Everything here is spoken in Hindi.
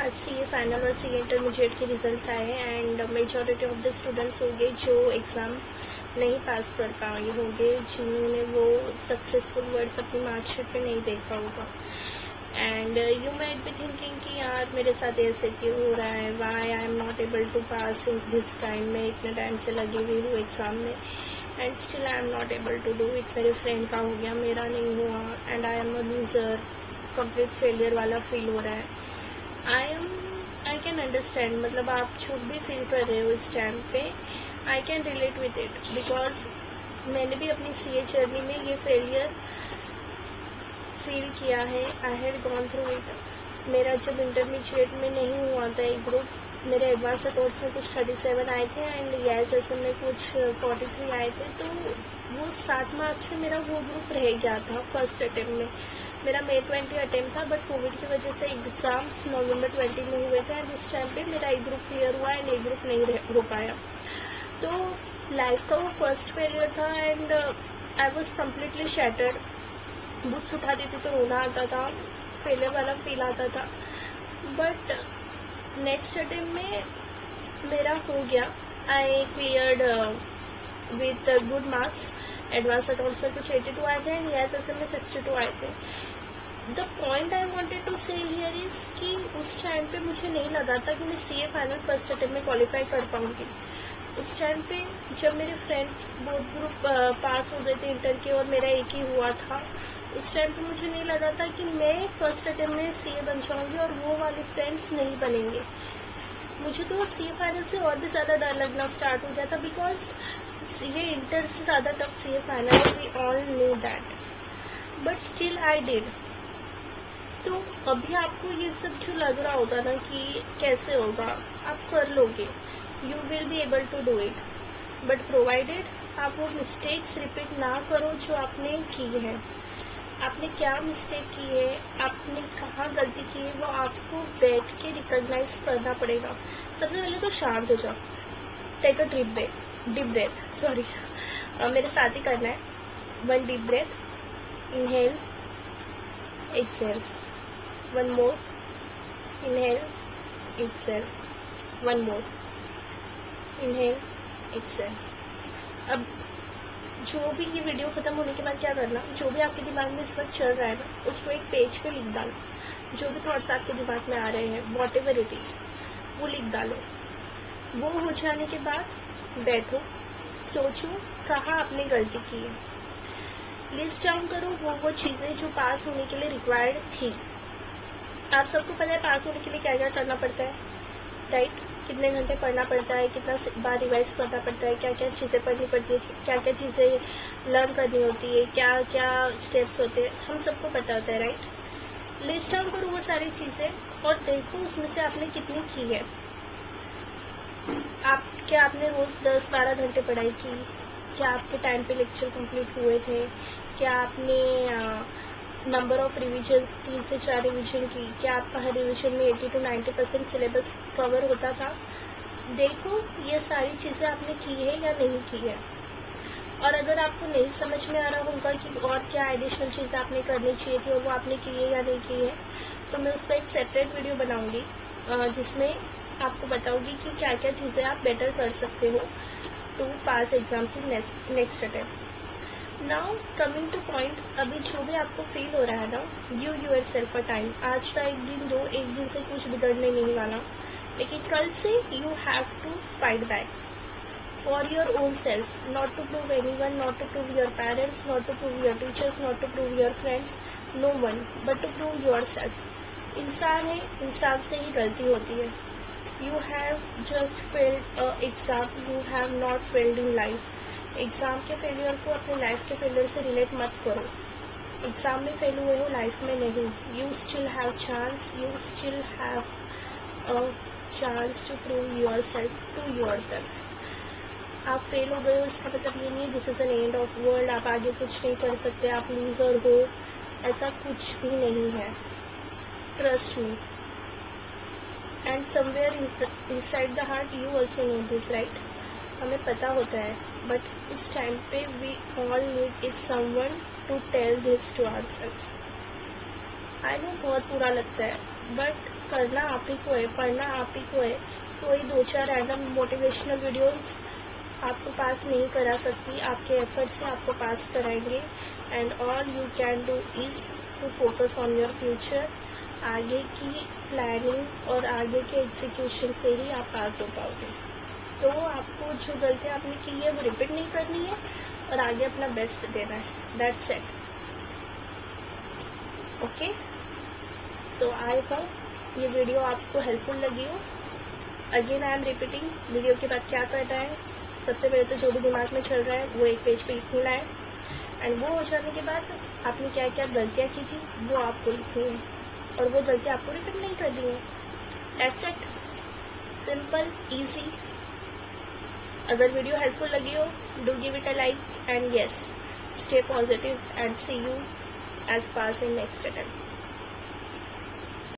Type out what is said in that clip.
आज सीए फाइनल और सीए इंटरमीडिएट के रिजल्ट्स आए and majority of the students होंगे जो एग्ज़ाम नहीं पास कर पाए होंगे, जिन्होंने वो सक्सेसफुल वर्ड्स अपनी मार्कशीट पे नहीं देखा होगा। And you might be thinking कि यार मेरे साथ ऐसे क्यों हो रहा है, why I am not able to pass in this time. मैं इतने टाइम से लगी हुई हूँ एग्ज़ाम में and still I am not able to do it. मेरे फ्रेंड का हो गया, मेरा नहीं हुआ and I am a loser, complete failure वाला फील हो रहा है। आई कैन अंडरस्टैंड, मतलब आप जो भी फील कर रहे हो इस टाइम पे, I can relate with it because मैंने भी अपनी सीए जर्नी में ये फेलियर फील किया है। I had gone through it. मेरा जब इंटरमीडिएट में नहीं हुआ था एक ग्रुप, मेरे एडवांस अटोर्स में कुछ 37 आए थे एंड EISSM में कुछ 43 आए थे, तो वो 7 मार्क्स से मेरा वो ग्रुप रह गया था फर्स्ट अटेम्प्ट में। मेरा May 20 अटेम्प्ट था, बट कोविड की वजह से एग्ज़ाम्स November 20 में हुए थे एंड उस टाइम पे मेरा एक ग्रुप क्लियर हुआ एंड एक ग्रुप नहीं हो पाया। तो लाइफ का वो फर्स्ट फेलियर था and I was completely shattered. Books उठाती थी तो रोना आता था, फेलियर वाला फील आता था। बट नेक्स्ट अटेम्प्ट में मेरा हो गया। I cleared with good marks. Advance अटोर्स में कुछ 82 आए थे एंड EISSM में 62 आए थे। The point I wanted to say here is कि उस टाइम पे मुझे नहीं लगा था कि मैं सीए फाइनल फर्स्ट अटेम्प्ट में क्वालिफाई कर पाऊंगी। उस टाइम पे जब मेरे फ्रेंड्स बोथ ग्रुप पास हो गए थे इंटर के और मेरा एक ही हुआ था, उस टाइम पे मुझे नहीं लगा था कि मैं फर्स्ट अटेम्प्ट में सीए बन जाऊंगी और वो वाले फ्रेंड्स नहीं बनेंगे। मुझे तो सीए फाइनल से और भी ज़्यादा डर लगना स्टार्ट हो गया था बिकॉज ये इंटर से ज़्यादा tough CA final, we all knew that, but still I did. तो अभी आपको ये सब जो लग रहा होगा ना कि कैसे होगा, आप कर लोगे, you will be able to do it, but provided आप वो मिस्टेक्स रिपीट ना करो जो आपने की है। आपने क्या मिस्टेक की है, आपने कहाँ गलती की है, वो आपको बैठ के रिकॉग्नाइज करना पड़ेगा। सबसे पहले तो शांत हो जाओ, take a deep breath, sorry मेरे साथ ही करना है। 1 deep breath, inhale, exhale, 1 more, inhale, exhale, 1 more, inhale, exhale. अब जो भी ये वीडियो खत्म होने के बाद क्या करना, जो भी आपके दिमाग में इस वक्त चल रहा है ना, उसको एक पेज पे लिख डालो। जो भी थॉट्स आपके दिमाग में आ रहे हैं, वॉट एवर इट इज, वो लिख डालो। वो हो जाने के बाद बैठो, सोचो कहाँ आपने गलती की है, लिस्ट डाउन करो वो चीज़ें जो पास होने के लिए रिक्वायर्ड थी। आप सबको पता है पास होने के लिए क्या क्या करना पड़ता है, राइट? कितने घंटे पढ़ना पड़ता है, कितना बार रिवाइज करना पड़ता है, क्या क्या चीज़ें पढ़नी पड़ती है, क्या क्या चीज़ें लर्न करनी होती है, क्या क्या स्टेप्स होते हैं, हम सबको पता होता है, राइट? लिस्ट डाउन करो वो सारी चीज़ें और देखो उसमें से आपने कितनी की है। क्या आपने रोज़ 10-12 घंटे पढ़ाई की? क्या आपके टाइम पे लेक्चर कंप्लीट हुए थे? क्या आपने नंबर ऑफ रिविजन 3 से 4 रिविजन की? क्या आपका हर रिविजन में 80 to 90% सिलेबस कवर होता था? देखो ये सारी चीज़ें आपने की है या नहीं की है। और अगर आपको नहीं समझ में आ रहा होगा कि और क्या एडिशनल चीज़ आपने करनी चाहिए थी और वो आपने की है या नहीं की है, तो मैं उसका एक सेपरेट वीडियो बनाऊंगी जिसमें आपको बताऊंगी कि क्या क्या चीज़ें आप बेटर कर सकते हो to pass exams in next attempt. Now coming to point, अभी जो भी आपको फील हो रहा है ना, गिव योरसेल्फ अ टाइम। आज का एक दिन दो, एक दिन से कुछ बिगड़ने नहीं वाला, लेकिन कल से you have to fight back for your own self, not to prove anyone, not to prove your parents, not to prove your teachers, not to prove your friends, no one, but to prove yourself. इंसान है, इंसान से ही गलती होती है। You have just failed a exam, you have not failed in life. Exam के फेलियर को अपने लाइफ के फेलियर से रिलेट मत करो। एग्ज़ाम में फेल हुए हो, लाइफ में नहीं। You still have chance, you still have a chance to prove your self to your self. आप फेल हो गए हो इसका मतलब ये नहीं this is an end of world, आप आगे कुछ नहीं कर सकते, आप लूजर हो, ऐसा कुछ भी नहीं है। Trust me, and somewhere inside the heart you also know this, right? हमें पता होता है, बट इस टाइम पे we all need is someone to tell this to ourselves. I know बहुत बुरा लगता है, बट करना आप ही को है, पढ़ना आप ही को है। कोई 2-4 रैंडम मोटिवेशनल वीडियोस आपको पास नहीं करा सकती, आपके एफर्ट से आपको पास कराएंगे। And all you can do is to focus on your future. आगे की प्लानिंग और आगे के एग्जीक्यूशन से ही आप पास हो पाओगे। तो आपको जो गलतियाँ आपने की है वो रिपीट नहीं करनी है और आगे अपना बेस्ट देना है। That's it. Okay, so I hope ये वीडियो आपको हेल्पफुल लगी हो। Again I am repeating, video के बाद क्या करना है, सबसे पहले तो जो भी दिमाग में चल रहा है वो एक पेज पे लिखना है। एंड वो हो जाने के बाद आपने क्या क्या गलतियाँ की थी वो आपको लिखनी है और वो गलतियाँ आपको रिपीट नहीं करनी है। That's it, simple easy. अगर वीडियो हेल्पफुल लगी हो, do give it a like and yes, stay positive and see you as fast in next attempt.